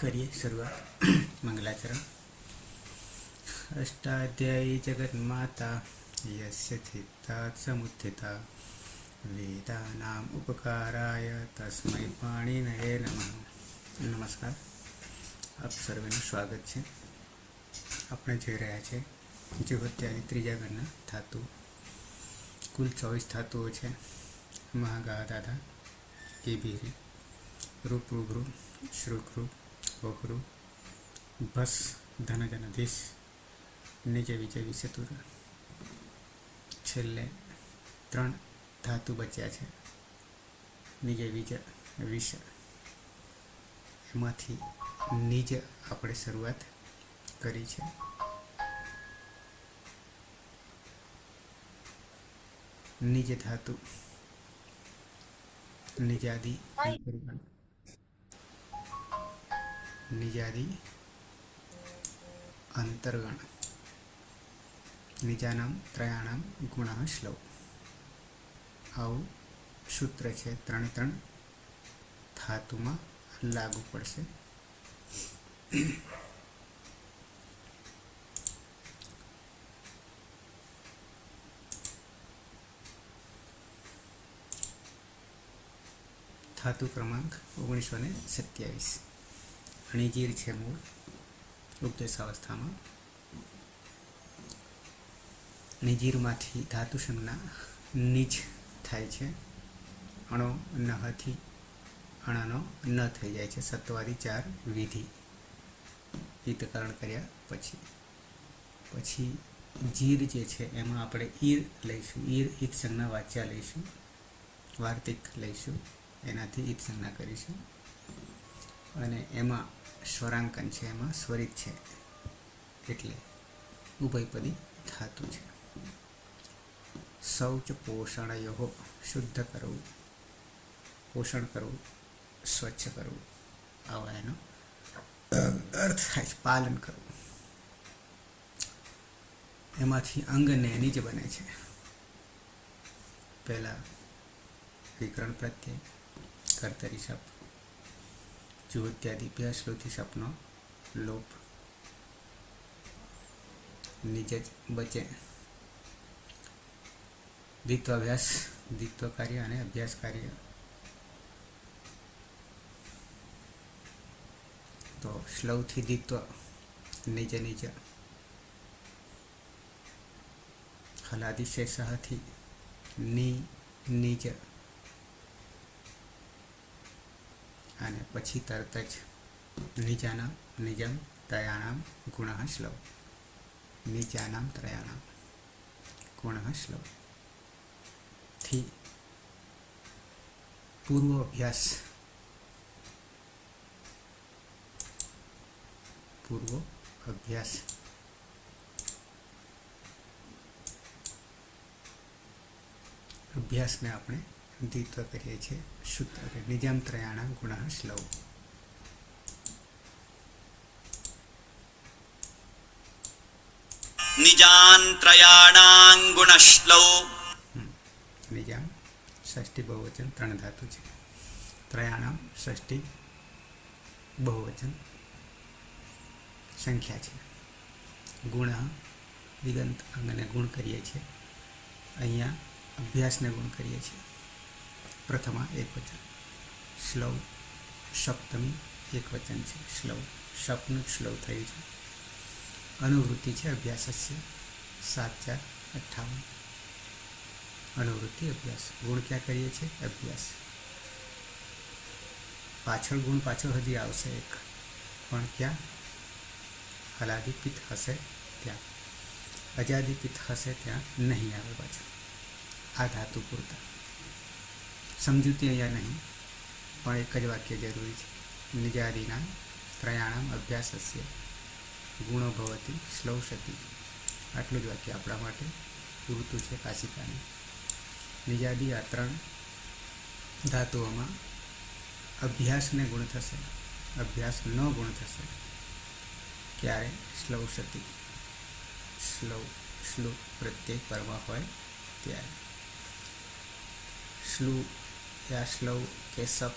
करिए शुरुआत। मंगलाचरण। अष्टाध्यायी जगन्माता यस्य चित्ता समुत्थिता वेदानाम उपकाराय तस्मै पाणिनये नमः। नमस्कार, आप સર્વેનું સ્વાગત છે। આપણે જોઈ રહ્યા છે જીવહત્યાની ત્રીજા ગણના ધાતુ। કુલ 24 ધાતુઓ છે। મહાગા દાદા કેબીરી રૂપ રૂભ્રુ શ્રુકૃ વક્રુ ભસ ધનજનધીશ નિજ વિજય વિષતુર। છેલ્લે 3 ધાતુ બચ્યા છે। નિજ વિજય વિષ, એમાંથી નિજ આપણે શરૂઆત કરી છે। નિજ ધાતુ નિજાદિ અંતર્ગણ, નિજાદિ અંતર્ગણ, નિજાનામ ત્રયાણામ ગુણઃ શ્લવ। આવું સૂત્ર છે, 3 ધાતુમાં લાગુ પડશે। ધાતુ ક્રમાંક 1927। અણિજીર છે મૂળ ઉપદેશાવસ્થામાં। નિજીરમાંથી ધાતુ સંજ્ઞા નિજ થાય છે। અણો નહથી અણનો ન થઈ જાય છે। સત્વાદી 4 વિધિ હિતકરણ કર્યા પછી જીર જે છે એમાં આપણે ઈર લઈશું। ઈર ઈત સંજ્ઞા વાચ્યા લઈશું, વાર્તિક લઈશું, એનાથી ઈત સંજ્ઞા કરીશું। અને એમાં સ્વરાંકન છે, એમાં સ્વરિત છે, એટલે ઉભયપદી ધાતુ છે। શૌચ પોષણયો, શુદ્ધ કરવું, પોષણ કરવું, સ્વચ્છ કરવું, આવા એનો અર્થ થાય છે। પાલન કરવું, એમાંથી અંગને નિજ બને છે। પહેલા વિકરણ પ્રત્યય કર્તરી શપ, જુવત્યાદિભ્ય શ્રુતિ શપનો લોપ, નિજ જ બચે। દ્વિત્વાભ્યાસ, દ્વિત્વ કાર્ય અને અભ્યાસ કાર્ય, તો શ્લવથી દ્વિત્વ નિજ નિજ, હલાદિશેષથી નિજ, અને પછી તરત જ નિજાનામ નિજમ ત્રયાણામ ગુણઃ શ્લવ। નિજાનામ ત્રયાણામ ગુણઃ શ્લવ થી પૂર્વ અભ્યાસ, પૂર્વ અભ્યાસ, અભ્યાસને આપણે દ્વિત્વ કરીએ છીએ સૂત્ર નિજામ ત્રયાણામ ગુણઃ શ્લવ। નિજાન ત્રયાણાં ગુણશ્લવ। નિજામ ષષ્ઠી બહુવચન 3 ધાતુ છે। ત્રયાણામ ષષ્ઠી બહુવચન સંખ્યા છે। ગુણ દિગંત અંગને ગુણ કરીએ છીએ, અહીંયા અભ્યાસને ગુણ કરીએ છીએ। પ્રથમા એક વચન, શ્લવ સપ્તમી એક વચન છે। શ્લવ સપનું શ્લવ થયું છે। અનુવૃત્તિ છે અભ્યાસસ્ય, 7 4 58। અનુવૃત્તિ અભ્યાસ, ગુણ ક્યાં કરીએ છીએ? અભ્યાસ। પાછળ ગુણ પાછળ હજી આવશે એક, પણ ક્યાં? હલાદિપિત હશે ત્યાં, અજાદિપિત હશે ત્યાં નહીં આવે પાછળ। આ ધાતુ પૂરતા સમજૂતી અહીંયા નહીં, પણ એક જ વાક્ય જરૂરી છે। નિજાદિના ત્રયાણામ અભ્યાસસ્ય ગુણો ભવતી શ્લૌષતી, આટલું જ વાક્ય આપણા માટે પૂરતું છે કાશિકાને। નિજાદી આ 3 ધાતુઓમાં અભ્યાસને ગુણ થશે, અભ્યાસ ન ગુણ થશે ક્યારે? શ્લૌષતી, શ્લવ શ્લુ પ્રત્યય કર્મ હોય ત્યારે। શ્લુ યા શ્લવ કે સપ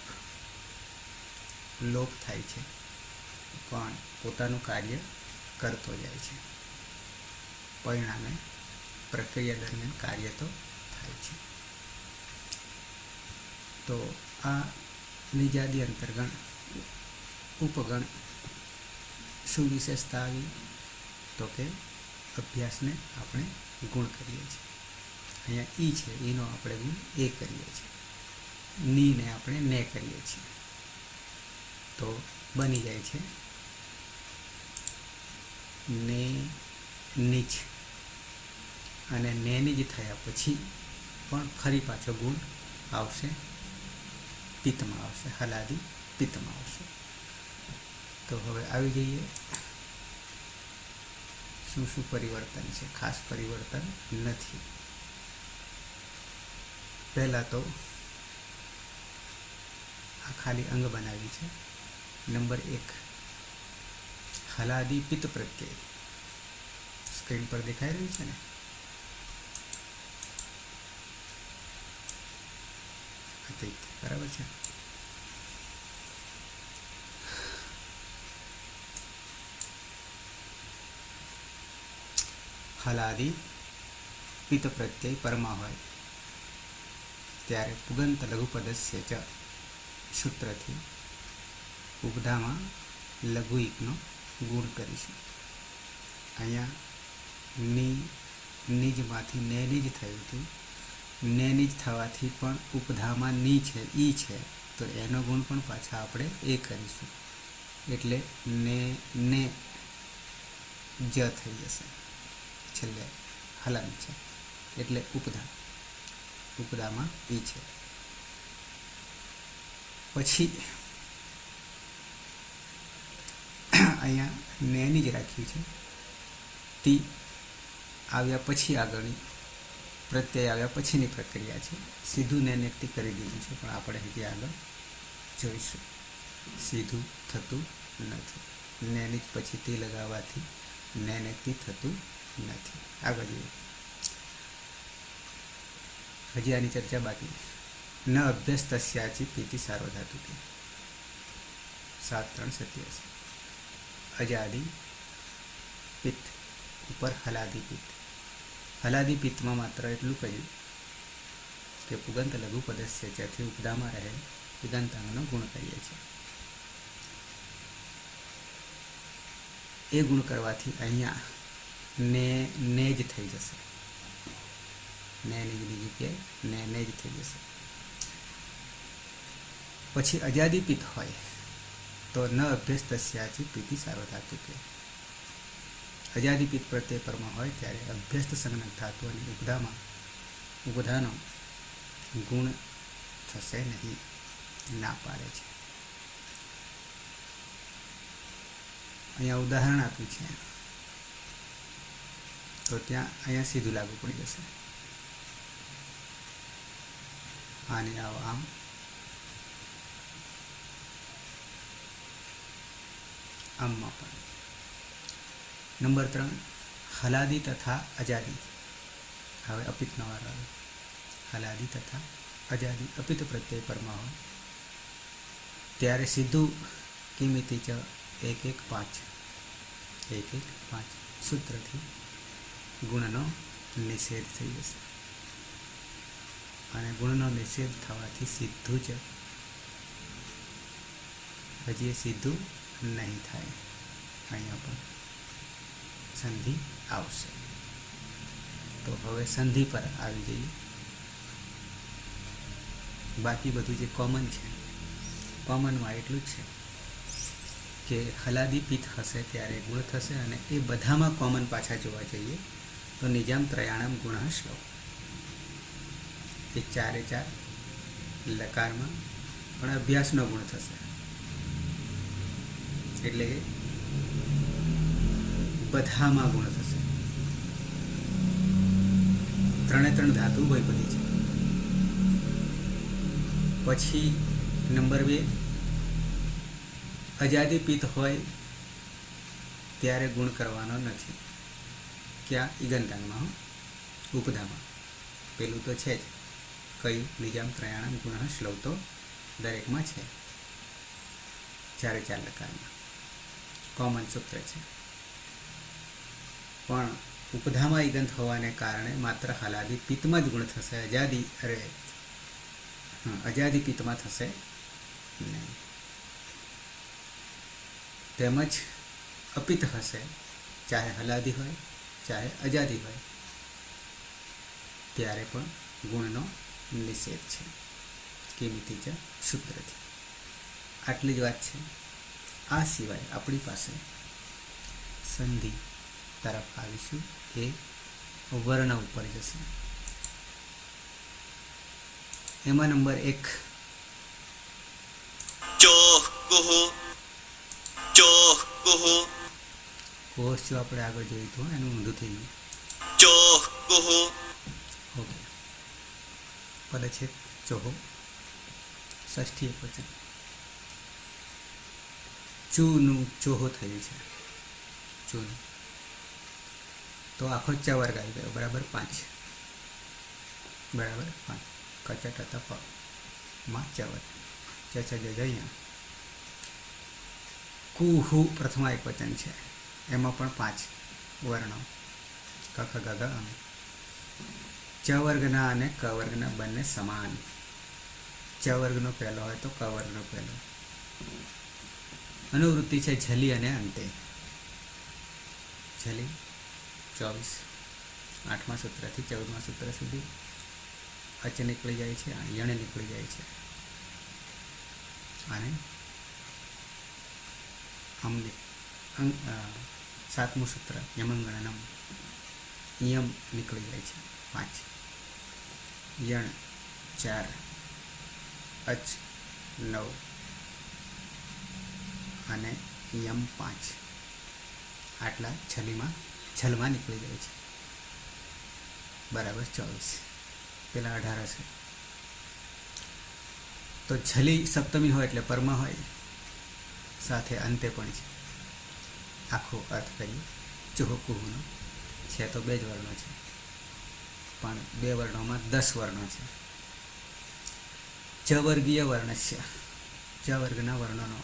લોપ થાય છે, પણ પોતાનું કાર્ય કરતો જાય છે. પરિણામે પ્રક્રિયા દરમિયાન કાર્ય તો થાય છે. તો આ નિજાદી અંતર્ગણ ઉપગણ શું વિશેષતા આવી? તો કે અભ્યાસને આપણે ગુણ કરીએ છીએ. અહીંયા ઈ છે, ઈનો આપણે ગુણ એ કરીએ છીએ. નીને આપણે ને કરીએ છીએ. તો બની જાય છે ને નીચ. અને ને નીજ થયા પછી પણ ફરી પાછો ગુણ આવશે, પિત્તમાં આવશે, હલાદી પિત્તમાં આવશે. તો હવે આવી જઈએ શું શું પરિવર્તન છે. ખાસ પરિવર્તન નથી. પહેલાં તો આ ખાલી અંગ બનાવી છે. નંબર 1, હલાદી પિત્ત પ્રત્યય સ્ક્રીન પર દેખાઈ રહ્યું છે ને? બરાબર છે. હલાદી પિત્ત પ્રત્યય પરમાં હોય ત્યારે પુગંત લઘુપદસ્ય ચ સૂત્રથી ઉપધામાં લઘુઈકનો ગુણ કરીશું. અહીંયા નીજમાંથી ને નીજ થયું હતું. ને નીજ થવાથી પણ ઉપધામાં ની છે, ઈ છે, તો એનો ગુણ પણ પાછા આપણે એ કરીશું. એટલે ને જ થઈ જશે. છેલ્લે હલન છે એટલે ઉપધામાં ઈ છે. પછી અહીંયા નેની જ રાખ્યું છે. તી આવ્યા પછી આગળની પ્રત્યય આવ્યા પછીની પ્રક્રિયા છે. સીધું નેનેકથી કરી દીધું છે, પણ આપણે હજી આગળ જોઈશું. સીધું થતું નથી. નેની જ પછી તી લગાવવાથી નેનેકથી થતું નથી. આગળ જોઈએ. હજી આની ચર્ચા બાકી. ન અભ્યસ્ત તસ્યાચી પીતિ સાર્વધાતુકી 7:387. અજાદી પિત્ત ઉપર હલાદી પિત્ત. હલાદી પિત્તમાં માત્ર એટલું કહ્યું કે પુગંત લઘુ પદસ્ય જ્યાંથી ઉપદામાં રહેલ પિગંતાંગનો ગુણ કરીએ છીએ. એ ગુણ કરવાથી અહીંયા ને જ થઈ જશે. ને ની જગ્યાએ ને જ થઈ જશે. પછી અજાદી પિત્ત હોય તો ન અભ્યસ્ત તસ્યાચી પીતિ સાર્વધાતુકે. અજાદી પિત્ત પ્રત્યય પરમાં હોય ત્યારે અભ્યસ્ત સંજ્ઞક ધાતુ અને ઉપધાનો ગુણ થશે નહીં. ના પાડે છે. અહીંયા ઉદાહરણ આપ્યું છે તો ત્યાં અહીંયા સીધું લાગુ પડી જશે. આને આવો આમ. આમમાં પણ. નંબર 3, હલાદી તથા અજાદી. હવે અપિત્તનો વારો આવે. હલાદી તથા અજાદી અપિત્ત પ્રત્યય પરમાં હોય ત્યારે સીધું કિમિતિ ચ 1:1:5 સૂત્રથી ગુણનો નિષેધ થઈ જશે. અને ગુણનો નિષેધ થવાથી સીધું જ હજી સીધું નહીં થાય. અહીંયા પણ સંધિ આવશે. તો હવે સંધિ પર આવી જઈએ. બાકી બધું જે કોમન છે, કોમનમાં એટલું જ છે કે હલાદી પિત્ત હશે ત્યારે ગુણ થશે. અને એ બધામાં કોમન પાછા જોવા જઈએ તો નિજામ ત્રયાણમ ગુણ શ્લોક. એ 4 લકારમાં પણ અભ્યાસનો ગુણ થશે. એટલે કે બધામાં ગુણ થશે. 3 ધાતુ બધી છે. પછી નંબર 2, અજાદી પિત્ત હોય ત્યારે ગુણ કરવાનો નથી. ક્યાં? ઈગંતાંગમાં, ઉપધામાં. પેલું તો છે જ. કયું? નિજામ ત્રયાણમ ગુણ શ્લોક તો દરેકમાં છે 4 લકારમાં. કોમન સૂત્ર છે, પણ ઉપધામાં ઈગંત હોવાને કારણે માત્ર હલાદી પિત્તમાં જ ગુણ થશે, અજાદી પિત્તમાં થશે નહીં. તેમજ અપિત હશે, ચાહે હલાદી હોય ચાહે અજાદી હોય, ત્યારે પણ ગુણનો નિષેધ છે કિમિતિ જ સૂત્રથી. આટલી જ વાત છે. આ સિવાય આપણી પાસે સંધિ તરફ આવીશું, એ વર્ણ ઉપર જશે. એમાં નંબર 1 ચોહ કુહ ચોહ કુહ કોષ જો આપણે આગળ જોયું હતું એનું ઊંધું થઈ ગયું. ચોહ કુહ ઓકે, પદ છે ચોહો, ષષ્ઠી એકવચન. ચૂનું ચોહો થયું છે, ચૂનું, તો આખો ચ વર્ગ આવી ગયો, બરાબર 5, બરાબર 5. કચટ હતા પ માં ચ વર્ગ, ચ છ જ અહીંયા. કુહુ પ્રથમા એકવચન છે, એમાં પણ 5 વર્ણો, ક ખ ગ ઘ અ. ચ વર્ગના અને ક વર્ગના બંને સમાન. ચ વર્ગનો પહેલો હોય તો ક વર્ગનો પહેલો. અનુવૃત્તિ છે ઝલી અને અંતે. ઝલી 24, 8મા સૂત્રથી 14મા સૂત્ર સુધી અચ નીકળી જાય છે, યણ નીકળી જાય છે, અને અમને 7મું સૂત્ર યમંગણનમ, યમ નીકળી જાય છે, 5, યણ 4, અચ 9 અને યમ 5. આટલા છલમાં નીકળી જાય છે, બરાબર 24. પેલા 18 હશે. તો છલી સપ્તમી હોય એટલે પરમાં હોય, સાથે અંતે પણ છે. આખો અર્થ કરીએ ચોહકુહનો છે તો 2 જ વર્ણો છે, પણ 2 વર્ણોમાં 10 વર્ણો છે. ચ વર્ગીય વર્ણસ્ય, ચ વર્ગના વર્ણોનો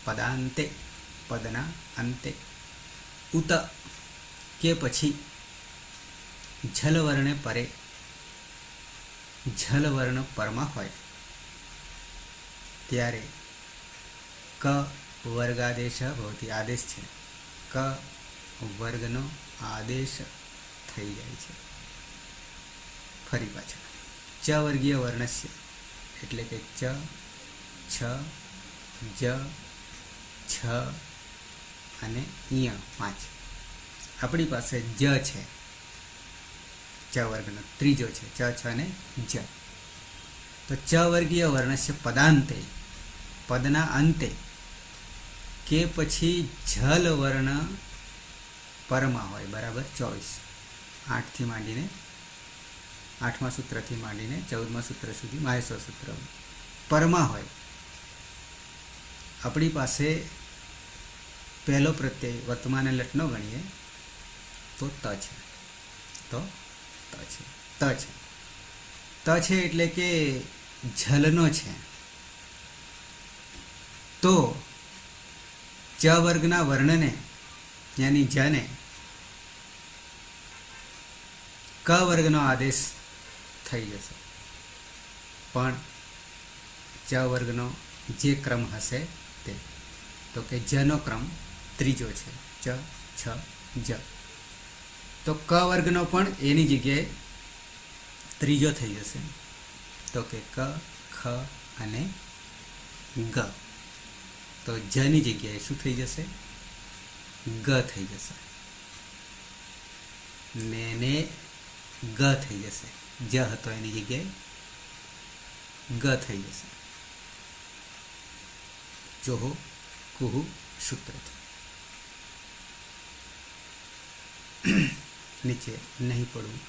પદાંતે, પદના અંતે, ઉત કે પછી, ઝલ વર્ણે પરે, ઝલ વર્ણ પરમાં હોય ત્યારે ક વર્ગાદેશ ભવતી, આદેશ છે, ક વર્ગનો આદેશ થઈ જાય છે. ફરી પાછા ચ વર્ગીય વર્ણસ્ય એટલે કે ચ, છ, જ, છ અને ય 5. આપણી પાસે જ છે, ચ વર્ગનો ત્રીજો છે, ચ, છ અને જ. તો ચ વર્ગીય વર્ણસ્ય પદાંતે, પદના અંતે, કે પછી ઝલ વર્ણ પરમાં હોય, બરાબર 24. 8થી માંડીને 8મા સૂત્રથી માંડીને 14મા સૂત્ર સુધી માહેશ્વર સૂત્ર પરમાં હોય. આપણી પાસે પહેલો પ્રત્યય વર્તમાન લટ ન ગણીએ તો ત છે, તો ત છે, ત છે, ત છે એટલે કે ઝલનો છે. તો ચ વર્ગના વર્ણને યાની જને ક વર્ગનો આદેશ થઈ જશે, પણ ચ વર્ગનો જે ક્રમ હશે તે, તો કે જનો ક્રમ ત્રીજો છે, ચ, છ, જ. તો ક વર્ગનો પણ એની જગ્યાએ ત્રીજો થઈ જશે, તો કે ક, ખ અને ગ. તો જની જગ્યાએ શું થઈ જશે? ગ થઈ જશે, ને ગ થઈ જશે. જ હતો એની જગ્યાએ ગ થઈ જશે. ચોહો કુહુ સૂત્રથી. નીચે નહીં પડવું.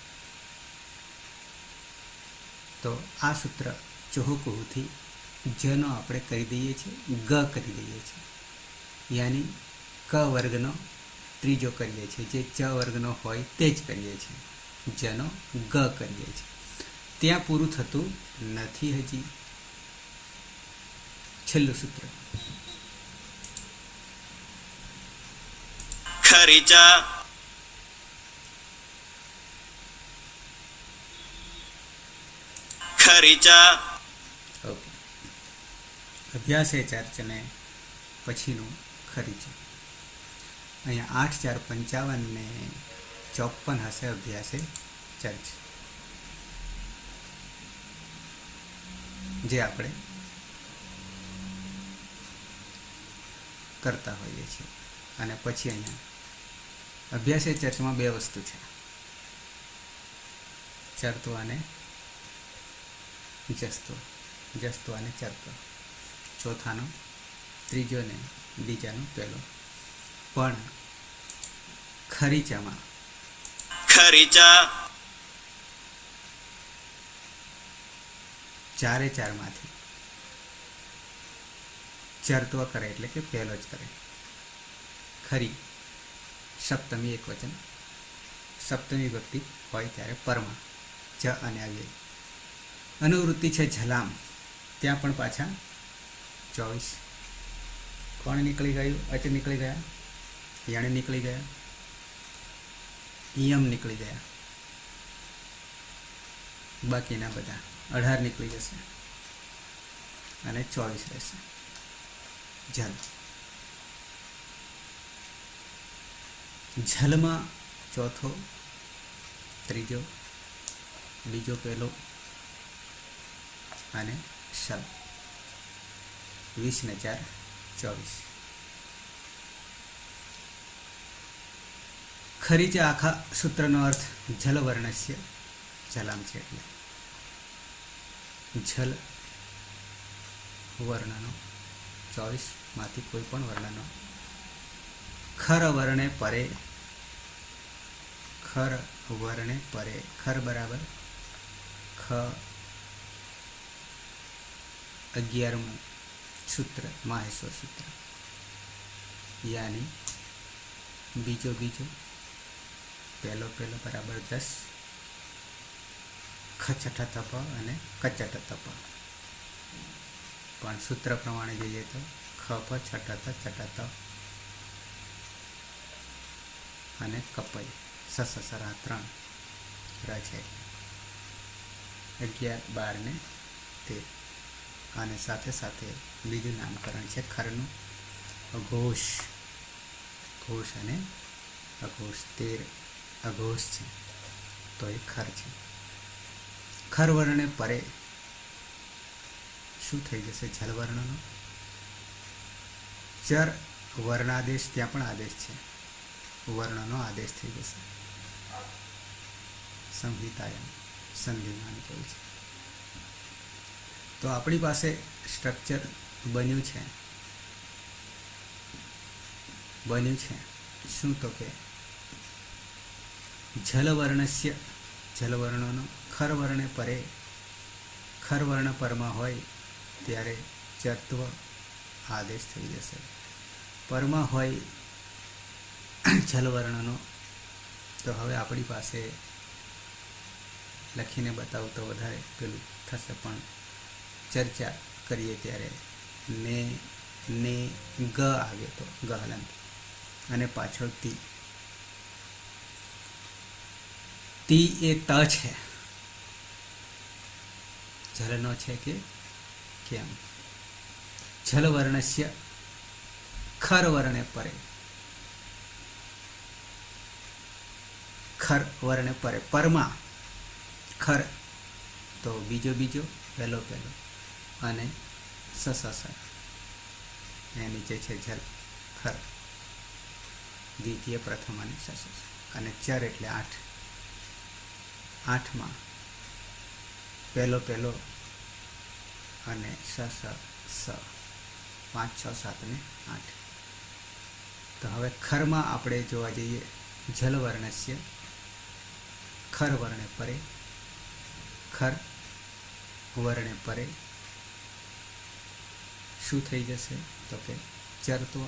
તો આ સૂત્ર ચોહો કુહુથી જનો આપણે કરી દઈએ છીએ, ગ કરી દઈએ છીએ, યાની ક વર્ગનો ત્રીજો કરીએ છીએ, જે ચ વર્ગનો હોય તે જ કરીએ છીએ, જનો ગ કરીએ છીએ. ત્યાં પૂરું થતું નથી. હજી છેલ્લું સૂત્ર ખરીચા ખરીચા ઓકે. અભ્યાસે ચર્ચ ને પછીનું ખરીચું. અહીંયા 8 4 55 ને 54 હશે અભ્યાસે ચર્ચ, જે આપણે કરતા હોઈએ છીએ. અને પછી અહીંયા અભ્યાસે ચર્ચમાં 2 વસ્તુ છે, ચરતો અને જસ્તો, જસ્તો અને ચરતો. ચોથાનો ત્રીજો ને બીજાનો પહેલો. પણ ખરીચામાં ખરીચા 4 માંથી ચરત્વ કરે એટલે કે પહેલો જ કરે. ખરી સપ્તમી એકવચન, સપ્તમી વ્યક્તિ હોય ત્યારે પરમાં જ અને આવ્યય. અનુવૃત્તિ છે ઝલામ, ત્યાં પણ પાછા 24. કોણ નીકળી ગયું? અચ નીકળી ગયા, યણ નીકળી ગયા, યમ નીકળી ગયા, બાકીના બધા 18 નીકળી જશે અને 24 રહેશે. જલ, જલમાં ચોથો, ત્રીજો, બીજો પહેલો અને શલ. 20 ને 4 24. ખરીચા આખા સૂત્રનો અર્થ જલવર્ણસ્ય, જલામ છે એટલે જલ વર્ણનો 24 માંથી કોઈ પણ વર્ણનો ખર વર્ણે પરે, ખર વર્ણે પરે, ખર બરાબર ખ 11મું સૂત્ર માહેશ્વર સૂત્ર, યાની બીજો પહેલો બરાબર 10, ખચઠ તપ અને કચટ તપ. પણ સૂત્ર પ્રમાણે જોઈએ તો ખપ છઠત ચટત અને કપય સસરા 3 ર છે. 11 12 ને 13. અને સાથે સાથે બીજું નામકરણ છે ખરનું, અઘોષ, ઘોષ અને અઘોષ. 13 અઘોષ છે તો એ ખર છે. ખર વર્ણે પરે શું થઈ જશે? જલવર્ણનો. ચર વર્ણાદેશ, ત્યાં પણ આદેશ છે, વર્ણનો આદેશ થઈ જશે. સંહિતાયન સંધિમાન કહે છે. તો આપણી પાસે સ્ટ્રક્ચર બન્યું છે શું? તો કે જલવર્ણસ્ય, જલવર્ણનો. ખર વર્ણે પરે, ખર વર્ણ પરમાં હોય ત્યારે ચરત્વ આદેશ થઈ જશે. પરમાં હોય જલવર્ણનો તો હવે આપણી પાસે લખીને બતાવું તો વધારે પેલું થશે, પણ ચર્ચા કરીએ ત્યારે ને ગ આવે તો ગ હલંત અને પાછળ તી એ ત છે, જલનો છે કે કેમ? જલવર્ણસ્ય ખર વર્ણે પરે, ખર વર્ણે પરે, પરમાં ખર તો બીજો પહેલો અને સસ એ નીચે છે જલ, ખર દ્વિતીય, પ્રથમ અને સસ. અને ચર એટલે 8. 8માં પહેલો અને સ 5 6 7 ને 8. તો હવે ખરમાં આપણે જોવા જઈએ જલવર્ણસ્ય ખર વર્ણે પરે, ખર વર્ણે પરે શું થઈ જશે? તો કે ચરત્વ,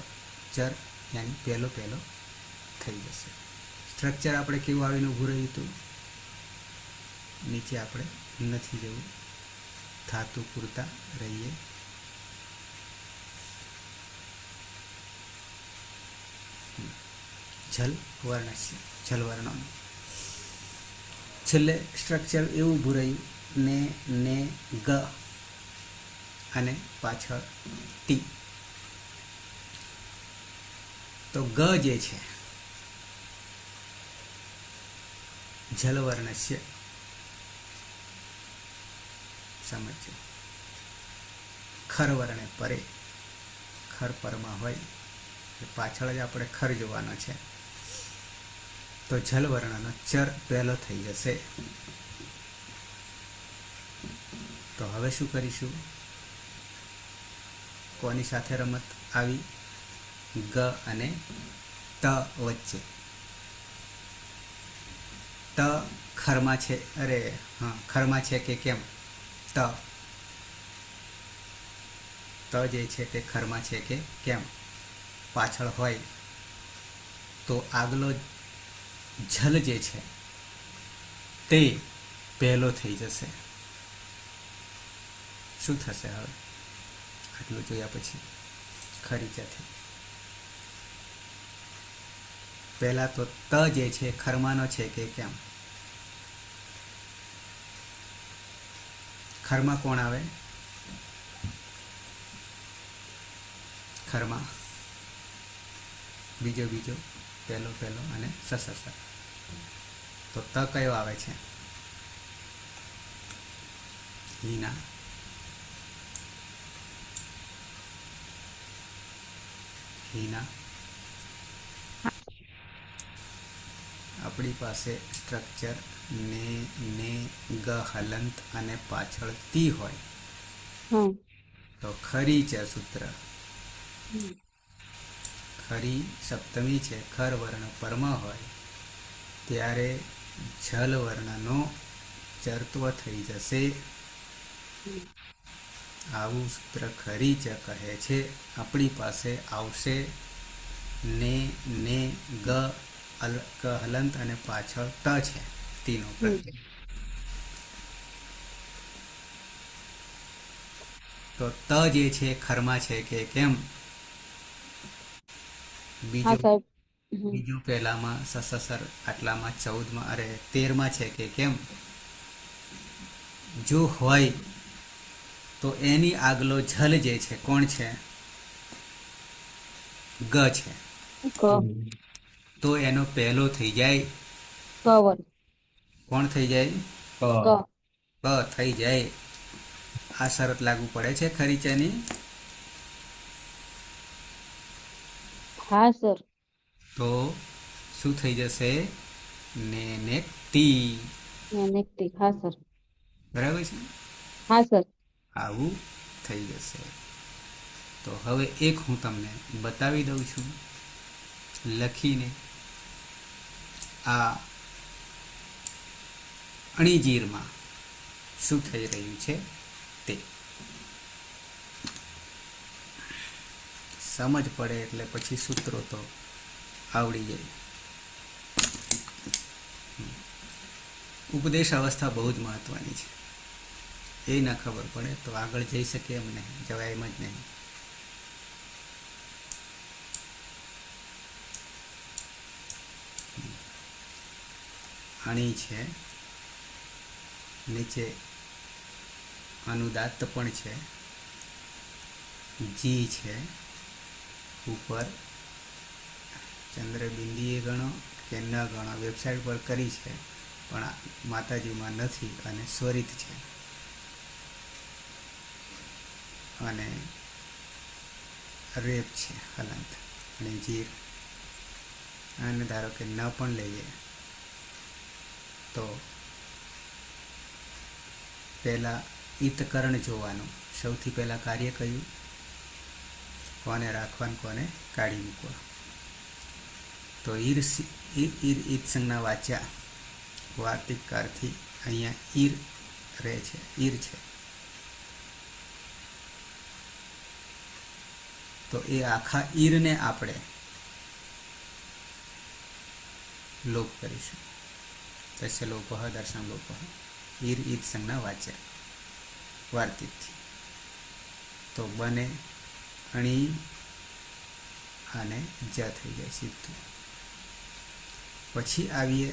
ચર યાની પહેલો થઈ જશે. સ્ટ્રક્ચર આપણે કેવું આવીને ઊભું રહ્યું હતું? નીચે આપણે નથી જવું, ધાતુ પૂરતા રહીએ. જલ વર્ણસ્ય, જલ વર્ણોનું. છેલ્લે સ્ટ્રક્ચર એવું ઊભું રહ્યું ને ગ અને પાછળ ટી. તો ગ જે છે જલવર્ણસ્ય, સમજો. ખર વર્ણે પરે, ખર પરમાં હોય, પાછળ જ આપણે ખર જોવાનો છે. તો જલવર્ણનો ચર પહેલો થઈ જશે. તો હવે શું કરીશું? કોની સાથે રમત આવી? ગ અને ત વચ્ચે. ત ખરમાં છે, અરે હા, ખરમાં છે કે કેમ? ત જે છે તે ખરમાં છે કે કેમ? પાછળ હોય તો આગલો જલ જે છે તે પહેલો થઈ જશે. શું થશે હવે? આટલું જોયા પછી ખરીચાથી પહેલા તો ત જે છે ખરમાનો છે કે કેમ? ખરમાં કોણ આવે? ખરમાં બીજો પહેલો અને સસસ. તો ત કયો આવે છે? હિના. આપણી પાસે સ્ટ્રક્ચર ને ગ હલંત અને પાછળ તી હોય તો ખરી છે સૂત્ર. ખરી સપ્તમી છે, ખર વર્ણ પરમાં હોય ત્યારે જલ વર્ણનો ચરત્વ થઈ જશે. આવું સૂત્ર ખરી જ કહે છે. આપણી પાસે આવશે ને ગ હલંત અને પાછળ ત છે, તીનો પ્રત્યય. તો ત જે છે ખરમાં છે કે કેમ? બીજું પહેલામાં સસસર, આટલામાં 14માં, અરે 13માં છે કે કેમ? જો હોય તો એની આગલો જલ જે છે કોણ છે? ગ છે. તો એનો પહેલો થઈ જાય કોણ થઈ જાય? ક થઈ જાય. આ શરત લાગુ પડે છે ખરીચાની? હા સર. તો શું થઈ જશે? ને તી. હા સર. બરાબર છે? હા સર. આવું થઈ જશે. તો હવે એક હું તમને બતાવી દઉં છું લખીને. આ અણીજીરમાં શું થઈ રહ્યું છે તે સમજ પડે એટલે પછી સૂત્રો તો આવડી જાય. ઉપદેશ અવસ્થા બહુ જ મહત્વની છે. એ ન ખબર પડે તો આગળ જઈ શકે એમ નહીં, જવાય એમ જ નહીં. અણી છે, નીચે અનુદાત્ત પણ છે, જી છે, ઉપર ચંદ્રબિંદીએ ગણો કે ન ગણો વેબસાઇટ પર કરી છે પણ માતાજીમાં નથી અને સ્વરિત છે. અને રેપ છે હલંત અને જીર. અને ધારો કે ન પણ લઈએ તો પહેલાં ઈતકરણ જોવાનું. સૌથી પહેલાં કાર્ય કયું? કોને રાખવાનું, કોને કાઢી મૂકવા. તો ઈર ઈત સંજ્ઞા વાચ્યા વાર્તિકકારથી અહીંયા ઈર રહે છે, ઈર છે. તો એ આખા ઈરને આપણે લોપ કરીશું. તસ્ય લોપ દર્શન લોપ. ઈર ઈદ સંજ્ઞા વાચ્યા વાર્તિકથી. તો બને અણી અને જ થઈ જાય સીધું. પછી આવીએ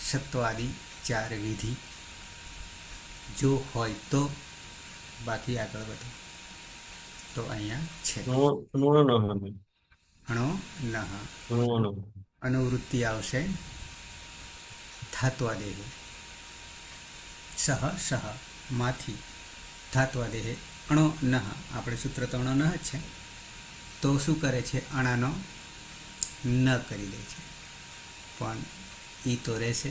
સત્વાદી 4 વિધિ, જો હોય તો, બાકી આગળ વધો. તો અહીંયા છે અણો નહ, અનુવૃત્તિ આવશે ધાત્વાદેહ, સહ માંથી ધાત્વાદેહ અણો નહ, આપણે સૂત્ર તો અણો નહ જ છે, તો શું કરે છે, અણાનો ન કરી દે છે, પણ ઈ તો રહેશે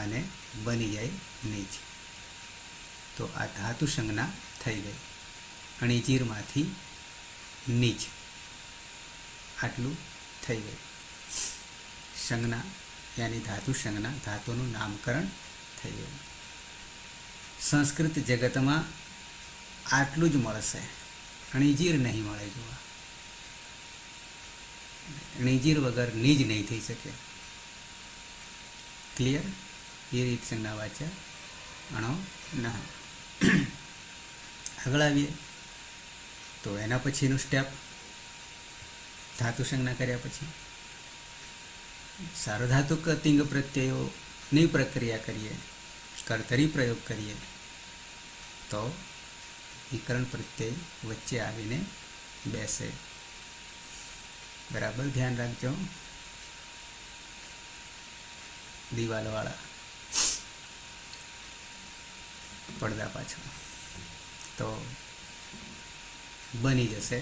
અને બની જાય નીચ. તો આ ધાતુ સંજ્ઞા થઈ ગઈ, અણીજીરમાંથી નીચ, આટલું થઈ ગયું. સંજ્ઞા યાની ધાતુ સંજ્ઞા, ધાતુનું નામકરણ થઈ ગયું. સંસ્કૃત જગતમાં આટલું જ મળશે, અણીજીર નહીં મળે. જોવા અણીજીર વગર નીજ નહીં થઈ શકે. ક્લિયર? એ રીત સંજ્ઞા વાચ્ય અણો ન. આગળ આવીએ તો એના પછીનું સ્ટેપ, ધાતુ સંજ્ઞા કર્યા પછી સાર્વધાતુક તિંગ પ્રત્યયોની પ્રક્રિયા કરીએ, કર્તરી પ્રયોગ કરીએ તો વિકરણ પ્રત્યય વચ્ચે આવીને બેસે. બરાબર ધ્યાન રાખજો દિવાલવાળા પડદા પાછળ. તો બની જશે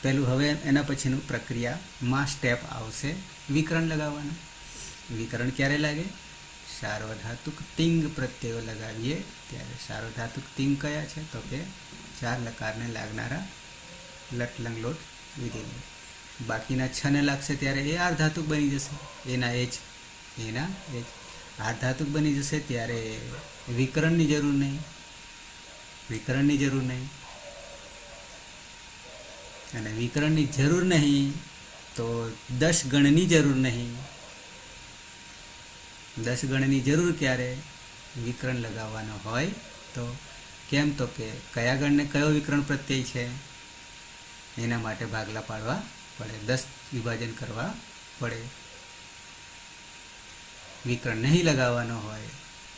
પેલું. હવે એના પછીનું પ્રક્રિયામાં સ્ટેપ આવશે વિકરણ લગાવવાનું. વિકરણ ક્યારે લાગે? સાર્વધાતુક તિંગ પ્રત્યયો લગાવીએ ત્યારે. સાર્વધાતુક તિંગ કયા છે? તો કે 4 લકારને લાગનારા લટ લંગલોટ વિધિ. બાકીના 6 ને લાગશે ત્યારે એ આર્ધાતુક બની જશે, એના એ જ આર્ધાતુક બની જશે ત્યારે વિકરણની જરૂર નહીં, અને વિકરણની જરૂર નહીં તો 10 ગણની જરૂર નહીં. 10 ગણની જરૂર ક્યારે? વિકરણ લગાવવાનો હોય તો. કેમ? તો કે કયા ગણને કયો વિકરણ પ્રત્યય છે એના માટે ભાગલા પાડવા પડે, 10 વિભાજન કરવા પડે. વિકરણ નહીં લગાવવાનો હોય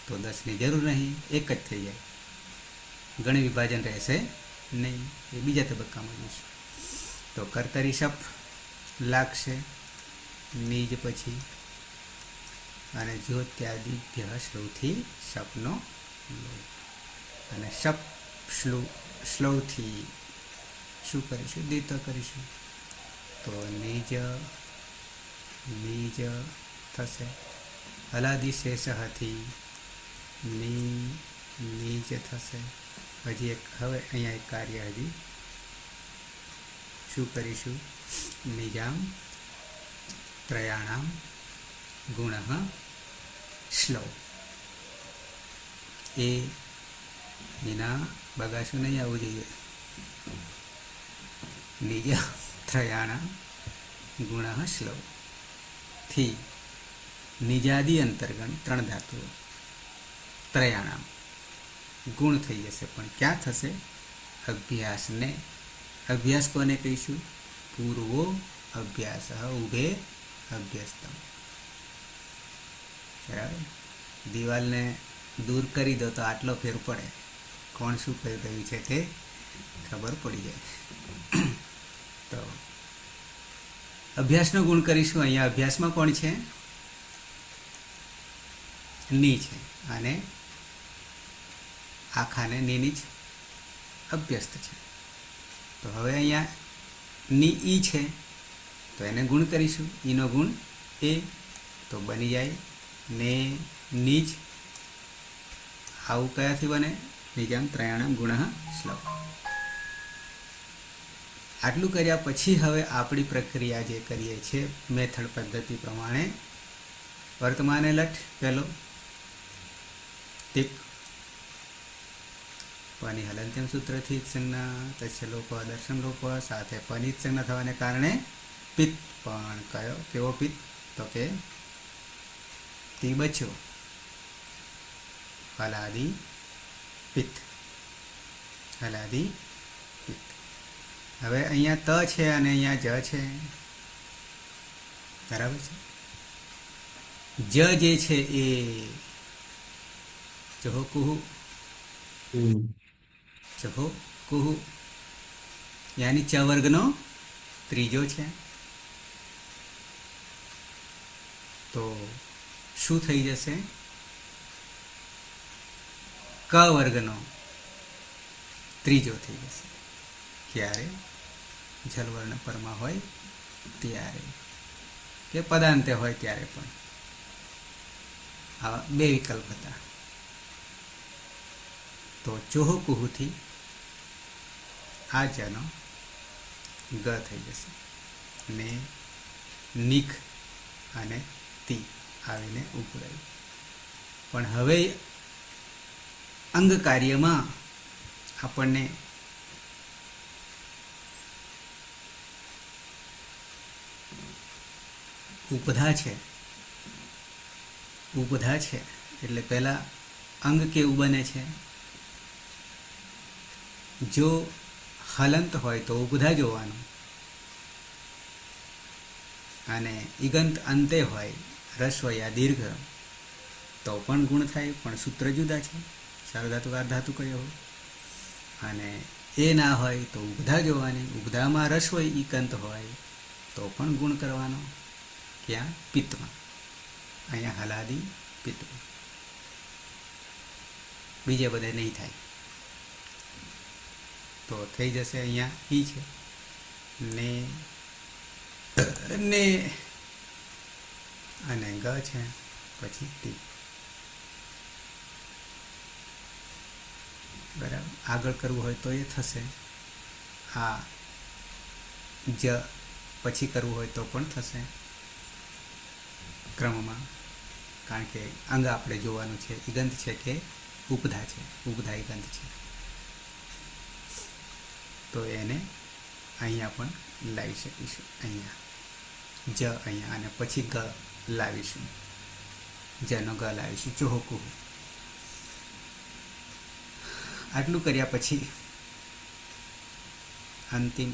તો 10ની જરૂર નહીં, એક જ થઈ જાય, ગણ વિભાજન રહેશે નહીં. એ બીજા તબક્કામાં જોઈશું. તો કર્તરી શપ લાગશે નીજ પછી, અને જ્યોત્યાદિભ્ય શ્લૌથી શપનો લોપ, અને શપ શ્લૌથી શું કરીશું? દિત કરીશું. તો નીજ થશે. હલાદી શેષથી નીજ થશે. હજી એક, હવે અહીંયા એક કાર્ય હજી શું કરીશું? નિજામ ત્રયાણામ ગુણ શ્લૌ. એના બગાશું નહીં આવવું જોઈએ. નિજામ ત્રયાણામ ગુણ શ્લૌ થી નિજાદી અંતર્ગણ 3 ધાતુઓ ત્રયાણામ ગુણ થઈ જશે. પણ ક્યાં થશે? અભ્યાસને. અભ્યાસ કોને કહીશું? પૂર્વો અભ્યાસ ઉભે અભ્યસ્તમ. બરાબર? દિવાલને દૂર કરી દો તો આટલો ફેર પડે, કોણ શું કહી રહ્યું છે તે ખબર પડી જાય. તો અભ્યાસનો ગુણ કરીશું. અહીંયા અભ્યાસમાં કોણ છે? ની છે, અને આખાને નીની જ અભ્યસ્ત છે. તો હવે અહીંયા ની ઈ છે તો એને ગુણ કરીશું. ઈનો ગુણ એ, તો બની જાય ને નીજ. આવું કયાથી બને? નિજામ ત્રયાણામ ગુણ શ્લૌ. આટલું કર્યા પછી હવે આપણી પ્રક્રિયા જે કરીએ છીએ મેથડ પદ્ધતિ પ્રમાણે, વર્તમાને લટ પહેલો ટીક, પની હલંત્યમ સૂત્રથી સંજ્ઞા, તસ્ય લોપ દર્શન લોપ, સાથે પની સંજ્ઞા થવાને કારણે પિત્ત. પણ કયો કેવો પિત્ત? તો કે તી બચ્યો, હલાદી પિત્ત. હલાદી પિત્ત. હવે અહીંયા ત છે અને અહીંયા જ છે. બરાબર છે. જ જે છે એ ચહો કુહુ ચહો કુહુ યાની ચ વર્ગનો ત્રીજો છે. તો શું થઈ જશે? ક વર્ગનો ત્રીજો થઈ જશે. ક્યારે? જલવર્ણ પરમાં હોય ત્યારે, કે પદાંતે હોય ત્યારે પણ. આવા બે વિકલ્પ હતા. તો ચોહો કુહુથી આ જનો ગ થઈ જશે ને નિખ અને તી આવીને ઊભું રહ્યું. પણ હવે અંગ કાર્યમાં આપણને ઉપધા છે એટલે પહેલા અંગ કેવું બને છે? જો હલંત હોય તો ઉપધા જોવાનું, અને ઇગંત અંતે હોય રસ્વ યા દીર્ઘ તો પણ ગુણ થાય, પણ સૂત્ર જુદા છે. સાર્વધાતુક ધાતુ કયો હોય, અને એ ના હોય તો ઉપધા જોવાની. ઉપધામાં રસ હોય, ઇકંત હોય તો પણ ગુણ કરવાનો. ક્યાં? પિત્તમાં. અહીંયા હલાદી પિત્તમાં. બીજે બધે નહીં થાય. તો થઈ જશે અહીંયા ઈ છે ને અને ગ છે, પછી તી. બરાબર. આગળ કરવું હોય તો એ થશે. આ જ પછી કરવું હોય તો પણ થશે ક્રમમાં, કારણ કે અંગ આપણે જોવાનું છે. ઇગંત છે કે ઉપધા છે? ઉપધા ઇગંત છે. તો એને અહીંયા પણ લાવી શકીશું. અહીંયા જ અહીંયા, અને પછી ગ લાવીશું. જનો ગ લાવીશું. ચોહકું. આટલું કર્યા પછી અંતિમ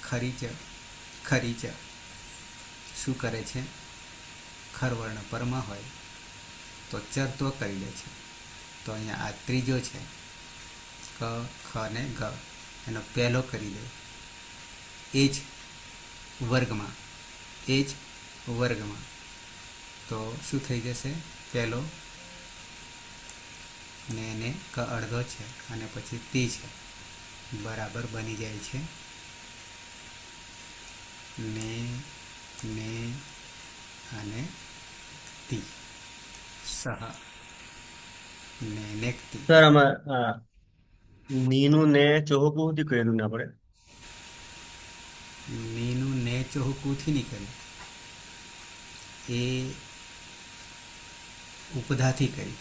ખરી ચ શું કરે છે? ખરવર્ણ પરમાં હોય તો ચરત્વ કરી દે છે. તો અહીંયા આ ત્રીજો છે, ક ખ ને ગ, એનો પહેલો કરી દે. એ જ વર્ગમાં તો શું થઈ જશે? પહેલો ને એને ક અડધો છે, અને પછી તી છે, બરાબર બની જાય છે ને અને તી. સહ ને નેકતી. સર આમાં નીનું ને ચોહકુથી કર્યું ને આપણે? નીનું ને ચોહકુથી નહીં કર્યું, એ ઉપધાથી કરી.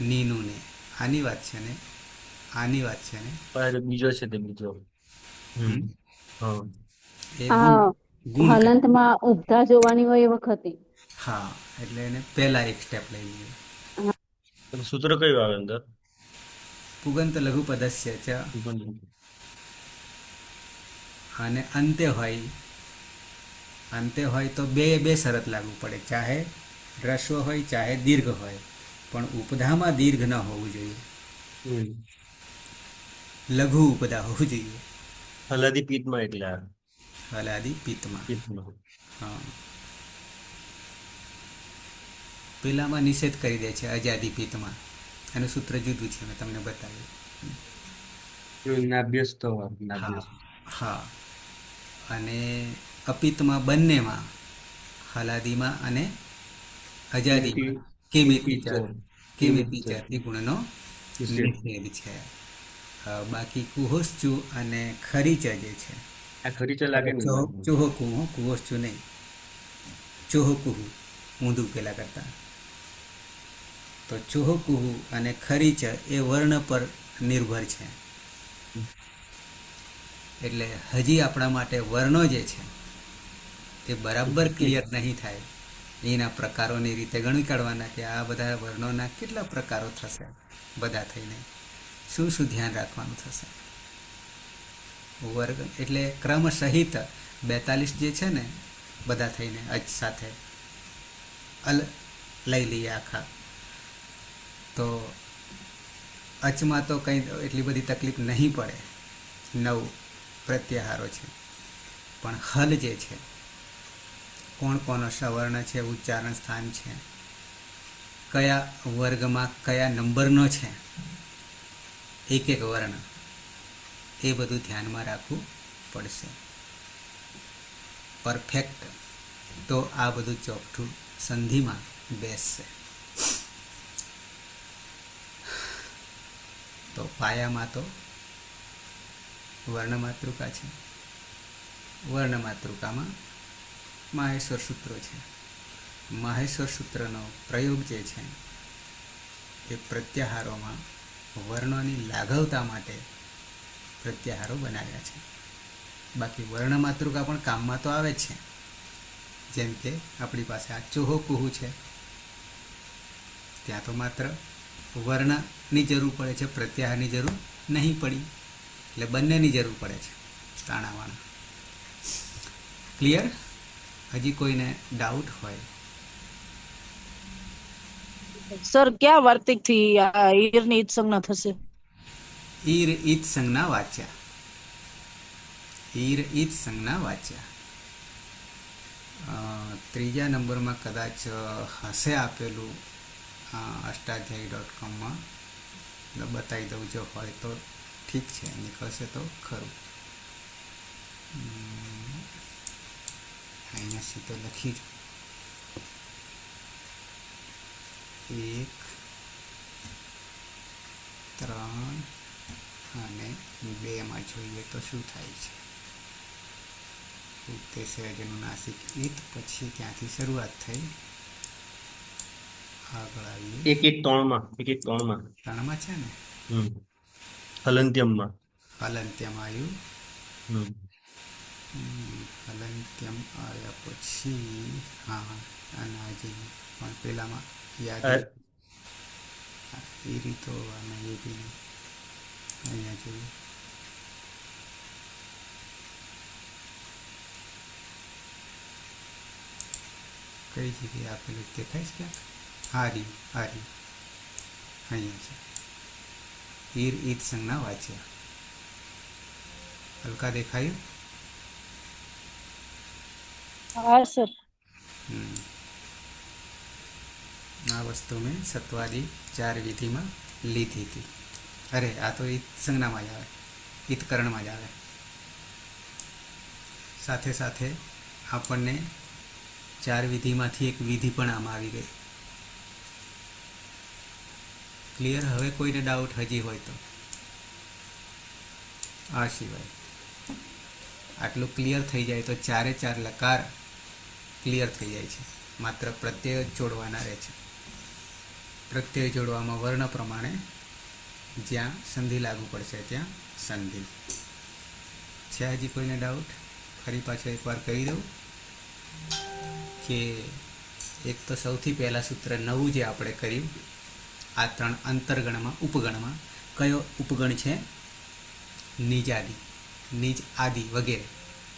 નીનું ને આની વાત છે ને આની વાત છે ને. બીજો છે તે બીજો. હા, એ આ ગુણ કરે. હલંતમાં ઉપધા જોવાની હોય એ વખતે. હા, એટલે એને પહેલા એક સ્ટેપ લઈ લઈએ. સૂત્ર કયું આવે અંદર? પુગંત લઘુ પદસ્ય ચ, અને અંતે હોય તો બે શરત લાગુ પડે. ચાહે રસ્વ હોય ચાહે દીર્ઘ હોય, પણ ઉપધામાં દીર્ઘ ન હોવું જોઈએ. લઘુ ઉપધા હોવું જોઈએ. હલાદી પિત્તમાં એટલે હલાદી પિત્તમાં. હા, પેલામાં નિષેધ કરી દે છે અજાદી પિત્તમાં. એનું સૂત્ર જુદું છે, મેં તમને બતાવ્યું. હા, અને અપિત્તમાં બંનેમાં, હલાદીમાં અને અજાદીમાં કેમિતિ ગુણનો નિષેધ છે. બાકી કુહોશ્ચુ અને ખરીચ જે છે, આ ખરીચ લાગે ને ચોહકું, કુહોશ્ચુ નહીં, ચોહકું ઊંધું પેલા કરતા. તો ચોહકું અને ખરીચ એ વર્ણ પર નિર્ભર છે. એટલે હજી આપણા માટે વર્ણો જે છે એ બરાબર ક્લિયર નહીં થાય. એના પ્રકારોની રીતે ગણી કાઢવાના કે આ બધા વર્ણોના કેટલા પ્રકારો થશે, બધા થઈને શું ધ્યાન રાખવાનું થશે. વર્ગ એટલે ક્રમ સહિત 42 જે છે ને બધા થઈને અચ સાથે લઈ લઈએ આખા, તો અચમાં તો કંઈ એટલી બધી તકલીફ નહીં પડે, 9 પ્રત્યાહારો છે. પણ હલ જે છે, કોણ કોનો સવર્ણ છે, ઉચ્ચારણ સ્થાન છે, કયા વર્ગમાં કયા નંબરનો છે એક એક વર્ણ, એ બધું ધ્યાનમાં રાખવું પડશે. પરફેક્ટ તો આ બધું ચોકઠું સંધિમાં બેસશે. તો પાયામાં તો વર્ણમાતૃકા છે. વર્ણમાતૃકામાં માહેશ્વર સૂત્રો છે. માહેશ્વર સૂત્રનો પ્રયોગ જે છે એ પ્રત્યાહારોમાં વર્ણોની લાઘવતા માટે પ્રત્યાહારો બનાવ્યા છે. બાકી વર્ણમાતૃકા પણ કામમાં તો આવે જ છે. જેમ કે આપણી પાસે આ ચોહો કુહુ છે, ત્યાં તો માત્ર વર્ણની જરૂર પડે છે, પ્રત્યાહારની જરૂર નહીં પડી, એટલે બંનેની જરૂર પડે છે તાણાવાણા. ક્લિયર? હજી કોઈને ડાઉટ હોય? સર ક્યાં વાર્તિક થી ઈરની ઈદ સંજ્ઞા થશે? ઈર ઈદ સંજ્ઞા વાચ્યા. ઈર ઈદ સંજ્ઞા વાચ્યા. ત્રીજા નંબરમાં કદાચ હશે આપેલું અષ્ટાધ્યાયી.com બતાવી દઉં, જો હોય તો ઠીક છે, નીકળશે તો ખરું. અહીંયા સીધો લખી જ 1, 3 અને 2માં જોઈએ તો શું થાય છે. ઉત્તેસર્જનું નાસિક ઈત, પછી ત્યાંથી શરૂઆત થઈ, આગળ આવીએ 1-1-3માં 3માં છે ને, હલંત્યમમાં હલંત્યમ આવ્યું. હમ હલંત્યમ આવ્યા પછી હા અનાજી, પણ પેલામાં યાદ એ રીતો અને એ બી અહીંયા જોઈએ. કઈ જગ્યાએ આપેલું દેખાય છે ક્યાંક? હારી અહીંયા છે. ઈર ઈદ સંજ્ઞા વાચ્યા. હલકા દેખાયું? હા સર. આ વસ્તુ મેં સત્વાદી 4 વિધિમાં લીધી હતી. અરે આ તો ઈદ સંજ્ઞામાં જ આવે, ઈદકરણમાં જ આવે. સાથે સાથે આપણને 4 વિધિમાંથી એક વિધિ પણ આમાં આવી ગઈ. ક્લિયર? હવે કોઈને ડાઉટ હજી હોય તો આ સિવાય આટલું ક્લિયર થઈ જાય તો 4 લકાર ક્લિયર થઈ જાય છે. માત્ર પ્રત્યય જ જોડવાના રહે છે. પ્રત્યય જોડવામાં વર્ણ પ્રમાણે જ્યાં સંધિ લાગુ પડશે ત્યાં સંધિ છે. હજી કોઈને ડાઉટ? ફરી પાછો એકવાર કહી દઉં કે એક તો સૌથી પહેલાં સૂત્ર 9 જે આપણે કર્યું, આ 3 અંતર્ગણમાં ઉપગણમાં કયો ઉપગણ છે? નિજાદી, નિજ આદિ વગેરે,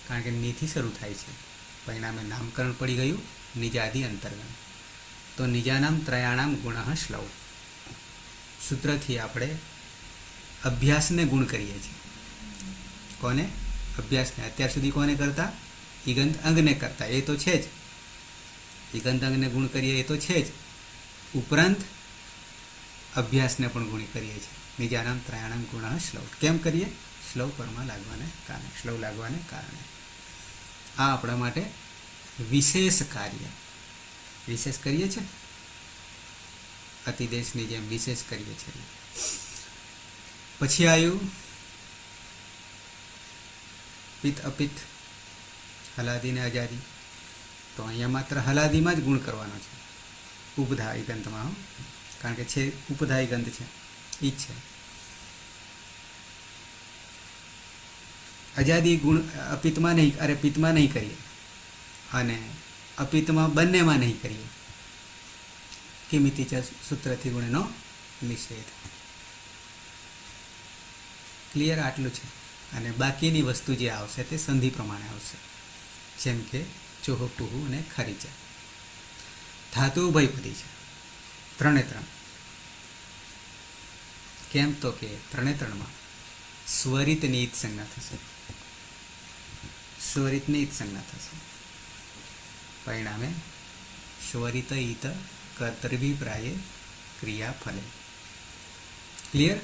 કારણ કે નીથી શરૂ થાય છે, પરિણામે નામકરણ પડી ગયું નિજાદી અંતર્ગણ. તો નિજાનામ ત્રયાણામ ગુણ શ્લવ સૂત્રથી આપણે અભ્યાસને ગુણ કરીએ છીએ. કોને? અભ્યાસને. અત્યાર સુધી કોને કરતા? ઈગંત અંગને કરતા, એ તો છે જ. ઈગંત અંગને ગુણ કરીએ એ તો છે જ, ઉપરાંત અભ્યાસને પણ ગુણ કરીએ છીએ. નિજાનામ ત્રયાણામ ગુણ શ્લવ કેમ કરીએ? શ્લવ પરમાં લાગવાને કારણે, શ્લવ લાગવાને કારણે. આ આપણા માટે વિશેષ કાર્ય, વિશેષ કરીએ છીએ, અતિદેશની જેમ વિશેષ કરીએ છીએ. પછી આવ્યું પિત્ત અપિત્ત, હલાદી ને અજાદી. તો અહીંયા માત્ર હલાદીમાં જ ગુણ કરવાનો છે, ઉપધા ઈગંતમાં, કારણ કે છે ઉપધા ઈગંત છે, ઈ જ છે. અજાદી ગુણ અપિત્તમાં નહીં, અરે પિત્તમાં નહીં કરીએ અને અપિત્તમાં બંનેમાં નહીં કરીએ. કિમિતિ ચ સૂત્રથી ગુણનો નિષેધ. ક્લિયર? આટલું છે. અને બાકીની વસ્તુ જે આવશે તે સંધિ પ્રમાણે આવશે. જેમ કે ચોહકુહુ અને ખરીચા. ધાતુ ઉભયપદી છે, 3 3. કેમ તો કે 3 3માં સ્વરિતની ઈત સંજ્ઞા થશે, સ્વરિતની ઈત સંજ્ઞા થશે. પરિણામે સ્વરિત ઈત કર્તવ્યપ્રાયે ક્રિયા ફલે. ક્લિયર?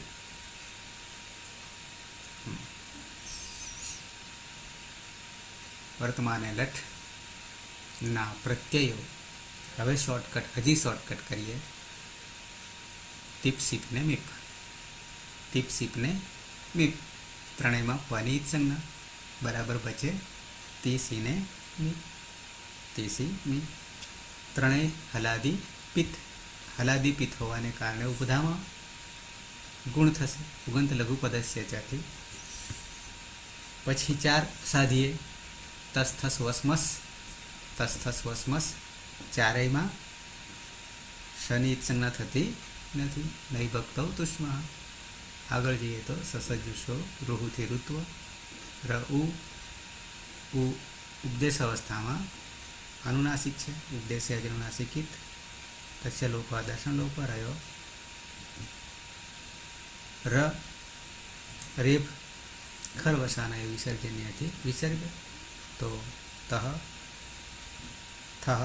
વર્તમાને લટ ના પ્રત્યયો. હવે હજી શોર્ટકટ કરીએ. ટીપ સીપ ને મીપ, ટીપ સીપ ને મીપ, ત્રણેયમાં પની ઈત સંજ્ઞા બરાબર બચે તીસી ને મીપ, તીસી મીપ. ત્રણેય હલાદી પિત્ત, હલાદી પિત્ત હોવાને કારણે ઉપધામાં ગુણ થશે, ઉગંત લઘુ પદસ્ય ચાથી. પછી 4 સાધીએ. તસ્થસ વસમસ, તસ્થસ વસમસ, ચારેયમાં શની ઈત સંજ્ઞા થતી નથી. નહીં ભક્તો તુષ્મા. આગળ જઈએ તો સસજુષો રૂહુથી ઋત્વ, ર ઉ ઉપદેશ અવસ્થામાં અનુનાસિક છે, ઉપદેશે અનુનાસિકિત. તસ્ય લોપ દર્શન લોપ રહ્યો. ર રેપ ખરવસાના એ વિસર્જનીયથી વિસર્ગ. તો તહ, થહ,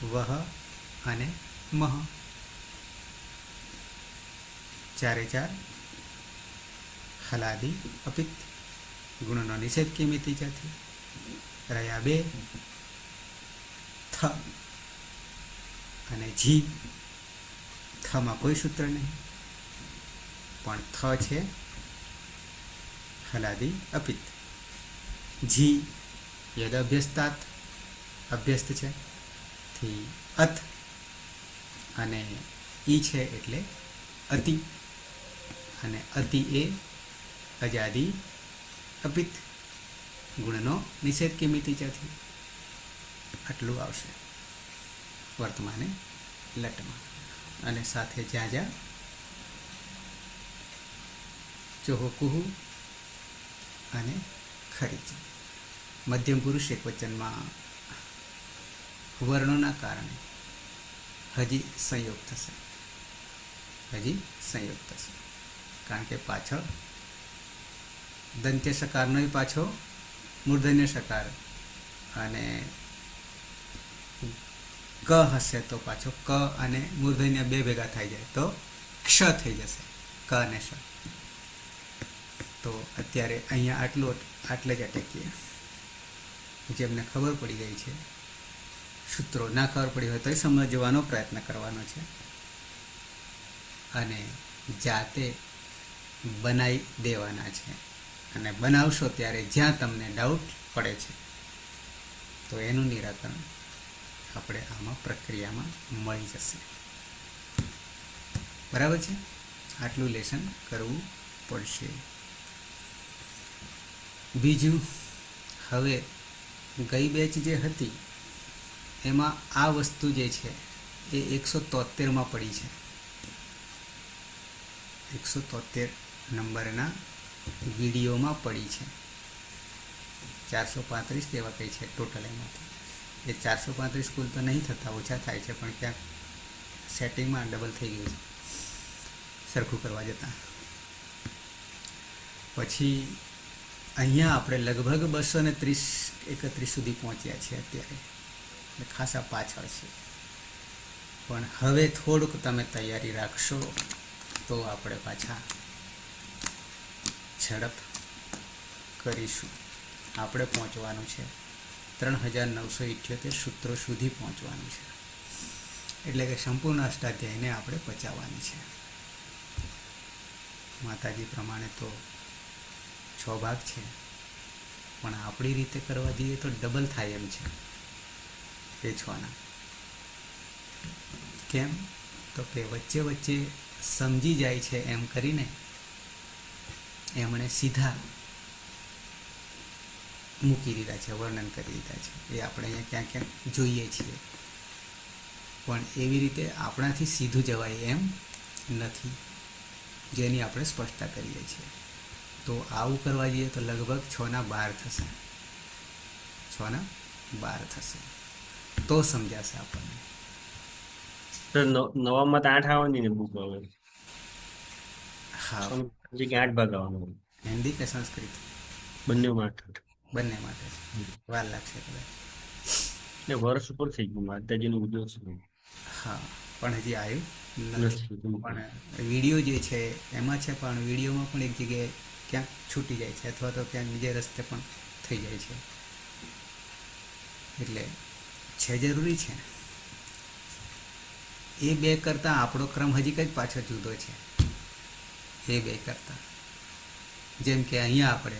વહ અને મહ, 4 હલાદી અપિત. ગુણનો નિષેધ કિમિતિ જાથી. રહ્યા 2 થ અને જી. થમાં કોઈ સૂત્ર નહીં, પણ થ છે હલાદી અપિત. જી યદ અભ્યસ્તાત, અભ્યસ્ત છે થી અત, અને ઈ છે એટલે અતિ, અને અતિ એ અજાદી અપિત. ગુણનો નિષેધ કિમિતિ ચાથી. આટલું આવશે વર્તમાને લટમાં. અને સાથે જ્યાં જ્યાં ચોહકુહુ અને ખરીચા. મધ્યમ પુરુષ એકવચનમાં વર્ણોના કારણે હજી સંયોગ થશે, હજી સંયોગ થશે. કારણ કે પાછળ દંત્ય સકારનો પાછો મૂર્ધન્ય સકાર, અને ક હશે તો પાછો ક અને મૂર્ધન્ય 2 ભેગા થઈ જાય તો ક્ષ થઈ જશે, ક અને શ. તો અત્યારે અહીંયા આટલે જ અટકીએ. જેમને ખબર પડી ગઈ છે, સૂત્રો ના ખબર પડી હોય તો સમજવાનો પ્રયત્ન કરવાનો છે, અને જાતે બનાવી દેવાના છે. અને બનાવશો ત્યારે જ્યાં તમને ડાઉટ પડે છે તો એનું નિરાકરણ આપણે આમાં પ્રક્રિયામાં મળી જશે. બરાબર છે? આટલું લેસન કરવું પડશે. બીજું, હવે ગઈ બેચ જે હતી એમાં આ વસ્તુ જે છે એ 173માં પડી છે. 173 નંબરના વિડીયોમાં પડી છે. 435 કેવા કંઈ છે ટોટલ એમાંથી. એ 435 કુલ તો નહીં થતા, ઓછા થાય છે, પણ ક્યાંક સેટિંગમાં ડબલ થઈ ગયું છે સરખું કરવા જતાં. પછી અહીંયા આપણે લગભગ 231 સુધી પહોંચ્યા છીએ અત્યારે, એટલે ખાસા પાછળ છે. પણ હવે થોડુંક તમે તૈયારી રાખશો તો આપણે પાછા ઝડપ કરીશું. આપણે પહોંચવાનું છે 3978 સૂત્રો સુધી પહોંચવાનું છે. એટલે કે સંપૂર્ણ અષ્ટાધ્યાયને આપણે પચાવવાની છે. માતાજી પ્રમાણે તો 6 ભાગ છે, પણ આપણી રીતે કરવા જઈએ તો ડબલ થાય એમ છે એ 6ના. કેમ તો કે વચ્ચે વચ્ચે સમજી જાય છે એમ કરીને એમણે સીધા મૂકી દીધા છે, વર્ણન કરી દીધા છે. એ આપણે અહીંયા ક્યાંક ક્યાંક જોઈએ છીએ, પણ એવી રીતે આપણાથી સીધું જવાય એમ નથી, જેની આપણે સ્પષ્ટતા કરીએ છીએ. તો આવું કરવા જઈએ તો લગભગ 6 ના 12 થશે. 6 ને 12 થશે તો સમજાશે આપણને. તો નવામાં તો 8 આવવાની ને બુક હવે હા, હજી કે 8 ભાગ આવવાનો હિન્દી કે સંસ્કૃત બંને માટે બંને માટે છે. વાર લાગશે કદાચ. એટલે વર્ષ ઉપર થઈ ગયું માતાજીનું ઉદ્યોગ છે હા, પણ હજી આવ્યું નથી. નથી. પણ વિડીયો જે છે એમાં છે, પણ વિડીયોમાં પણ એક જગ્યાએ ક્યાંક છૂટી જાય છે અથવા તો ક્યાંક બીજે રસ્તે પણ થઈ જાય છે. એટલે છે જરૂરી છે. એ બે કરતાં આપણો ક્રમ હજી કંઈક પાછો જુદો છે. એ બે કરતાં જેમ કે અહીંયા આપણે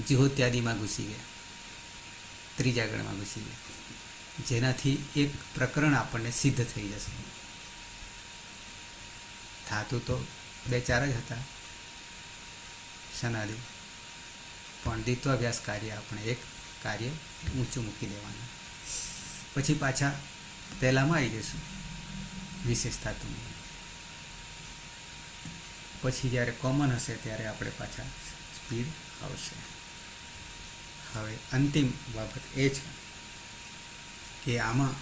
જીહોત્યાદીમાં ઘૂસી ગયા, ત્રીજા ગણમાં ઘૂસી ગયા, જેનાથી એક પ્રકરણ આપણને સિદ્ધ થઈ જશે. ધાતુ તો 2-4 જ હતા સનાદી, પણ દ્વિત્વાભ્યાસ કાર્ય આપણે એક કાર્ય ઊંચું મૂકી દેવાનું. પછી પાછા પહેલામાં આવી જઈશું વિશેષ ધાતુમાં. પછી જ્યારે કોમન હશે ત્યારે આપણે પાછા સ્પીડ આવશે. હવે અંતિમ બાબત એ છે કે આમાં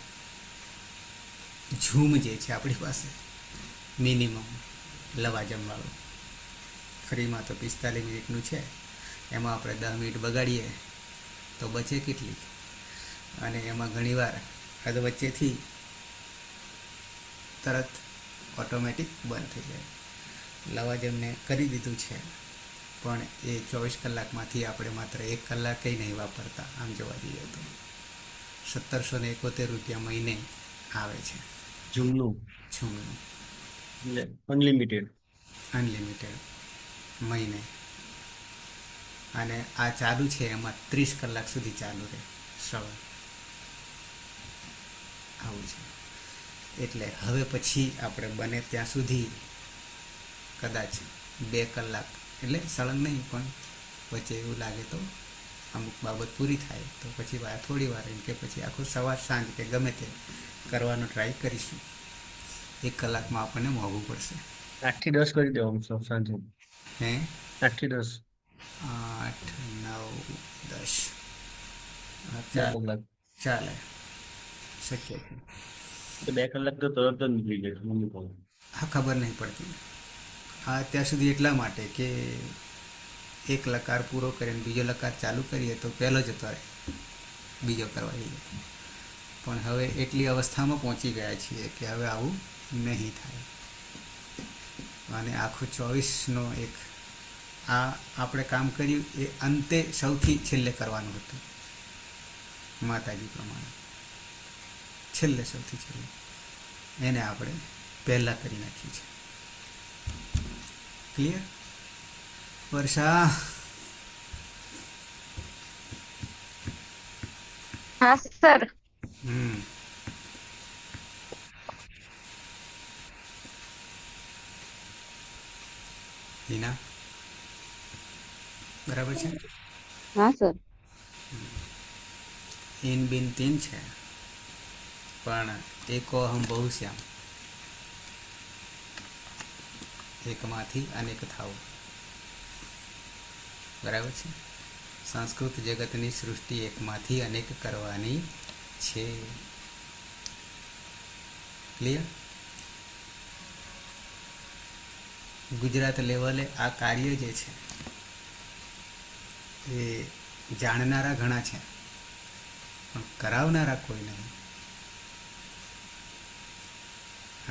ઝૂમ જે છે આપણી પાસે મિનિમમ લવાજમવાળું ફ્રીમાં તો 45 મિનિટનું છે, એમાં આપણે 10 મિનિટ બગાડીએ તો બચે કેટલી, અને એમાં ઘણીવાર અધ વચ્ચેથી તરત ઓટોમેટિક બંધ થઈ જાય. લવાજમને કરી દીધું છે, પણ એ 24 કલાકમાંથી આપણે માત્ર 1 કલાક કંઈ નહીં વાપરતા. આમ જોવા જઈએ તો 1771 રૂપિયા મહિને આવે છે ઝૂમનું ઝૂમનું, એટલે અનલિમિટેડ. અનલિમિટેડ મહિને. અને આ ચાલુ છે એમાં 30 કલાક સુધી ચાલુ રહે શ્રવણ. આવું છે. એટલે હવે પછી આપણે બને ત્યાં સુધી કદાચ 2 કલાક એટલે સળંગ નહીં, પણ વચ્ચે એવું લાગે તો અમુક બાબત પૂરી થાય તો પછી થોડી વાર એમ કે પછી આખું સવાર સાંજ કે ગમે તે કરવાનો ટ્રાય કરીશું. 1 કલાકમાં આપણને મોંઘું પડશે. 8 થી 10 કરી દેવાનું સર સાંજે. હે 8 થી 10 8, 9, 10 ચાર કલાક. ચાલે, શક્ય છે. તો 2 કલાક તો તરત જ નીકળી જાય મને કહું. હા, ખબર નહીં પડતી. હા, અત્યાર સુધી એટલા માટે કે એક લકાર પૂરો કરીને બીજો લકાર ચાલુ કરીએ તો પહેલો જતો રહે, બીજો કરવા જઈએ. પણ હવે એટલી અવસ્થામાં પહોંચી ગયા છીએ કે હવે આવું નહીં થાય. અને આખું 24નો એક આ આપણે કામ કર્યું એ અંતે સૌથી છેલ્લે કરવાનું હતું માતાજી પ્રમાણે. છેલ્લે સૌથી છેલ્લે એને આપણે પહેલાં કરી નાખ્યું છે. ક્લિયર વર્ષા? હા સર. હિના બરાબર છે? હા સર. ઇન બિન 3 છે, પણ એકો અહમ બહુશ્યામ, એકમાંથી અનેક થાવું. બરાબર છે? સંસ્કૃત જગતની સૃષ્ટિ એકમાંથી અનેક કરવાની છે. ક્લિયર? ગુજરાત લેવલે આ કાર્ય જે છે એ જાણનારા ઘણા છે, પણ કરાવનારા કોઈ નહીં.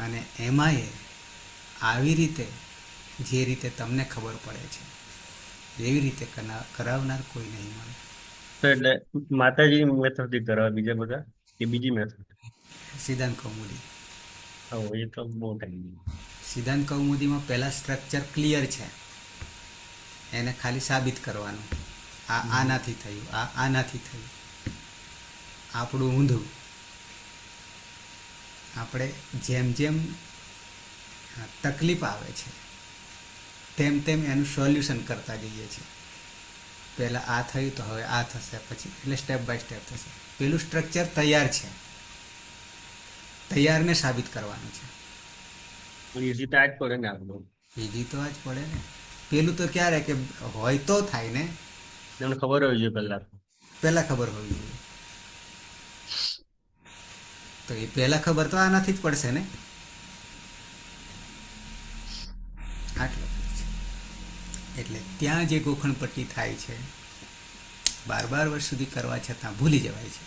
અને એમાંય આવી રીતે જે રીતે તમને ખબર પડે છે એવી રીતે કરાવનાર કોઈ નહીં મળે. તો એટલે માતાજીની મેથડથી કરાવે બીજા બધા કે બીજી મેથડ? સિદ્ધાંત કૌમુદી. હા, એ તો બહુ ટાઈમ. સિદ્ધાંત કૌમુદીમાં પહેલાં સ્ટ્રક્ચર ક્લિયર છે, એને ખાલી સાબિત કરવાનું. આ આનાથી થયું, આ આનાથી થયું. આપણું ઊંધું. આપણે જેમ જેમ તકલીફ આવે છે તેમ તેમ એનું સોલ્યુશન કરતા જઈએ છીએ. પહેલાં આ થયું તો હવે આ થશે, પછી એટલે સ્ટેપ બાય સ્ટેપ થશે. પેલું સ્ટ્રક્ચર તૈયાર છે, તૈયારને સાબિત કરવાનું છે. ઈઝી તો આ જ પડે ને આપણું. ઈઝી તો આ જ પડે ને. પેલું તો ક્યારે કે હોય તો થાય ને, તમને ખબર હોવી જોઈએ પહેલા. પહેલાં ખબર હોવી જોઈએ. તો એ પહેલા ખબર તો આનાથી જ પડશે ને. આટલો છે. એટલે ત્યાં જે ગોખણપટ્ટી થાય છે 12 વર્ષ સુધી કરવા છતાં ભૂલી જવાય છે.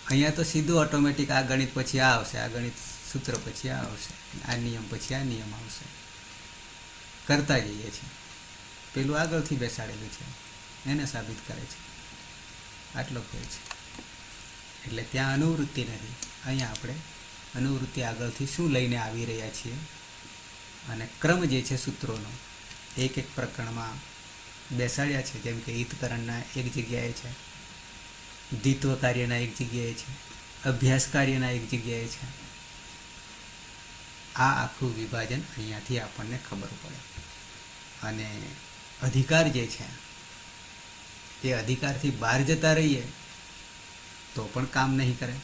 અહીંયા તો સીધું ઓટોમેટિક આ ગણિત પછી આ આવશે, આ ગણિત સૂત્ર પછી આ આવશે, આ નિયમ પછી આ નિયમ આવશે, કરતા જઈએ છીએ. પેલું આગળથી બેસાડેલું છે એને સાબિત કરે છે. આટલો ફેર છે. એટલે ત્યાં અનુવૃત્તિ નથી. અહીંયા આપણે અનુવૃત્તિ આગળથી શું લઈને આવી રહ્યા છીએ અને ક્રમ જે છે સૂત્રોનો એક એક પ્રકરણમાં બેસાડ્યા છે. જેમ કે હિતકરણના એક જગ્યાએ છે, દ્વિત્વ કાર્યના એક જગ્યાએ છે, અભ્યાસ કાર્યના એક જગ્યાએ છે. આ આખું વિભાજન અહીંયાથી આપણને ખબર પડે. અને અધિકાર જે છે એ અધિકારથી બહાર જતા રહીએ તો પણ કામ નહીં કરે,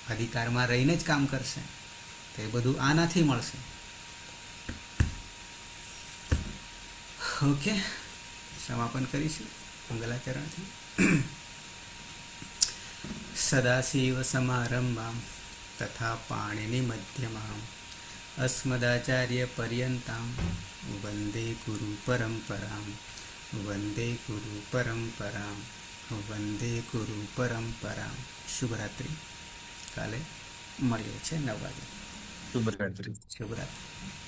અધિકારમાં રહીને જ કામ કરશે. તો એ બધું આનાથી મળશે. ઓકે, સમાપન કરીશું મંગલાચરણથી. સદાશિવ સમારંભામ તથા પાણીની મધ્યમામ અસ્મદાચાર્ય પર્યંતામ વંદે ગુરુ પરંપરામ વંદે ગુરુ પરંપરામ વંદે ગુરુ પરંપરામ. શુભરાત્રિ. કાલે મળીએ છે 9 વાગે. શુભરાત્રિ. શુભરાત્રિ.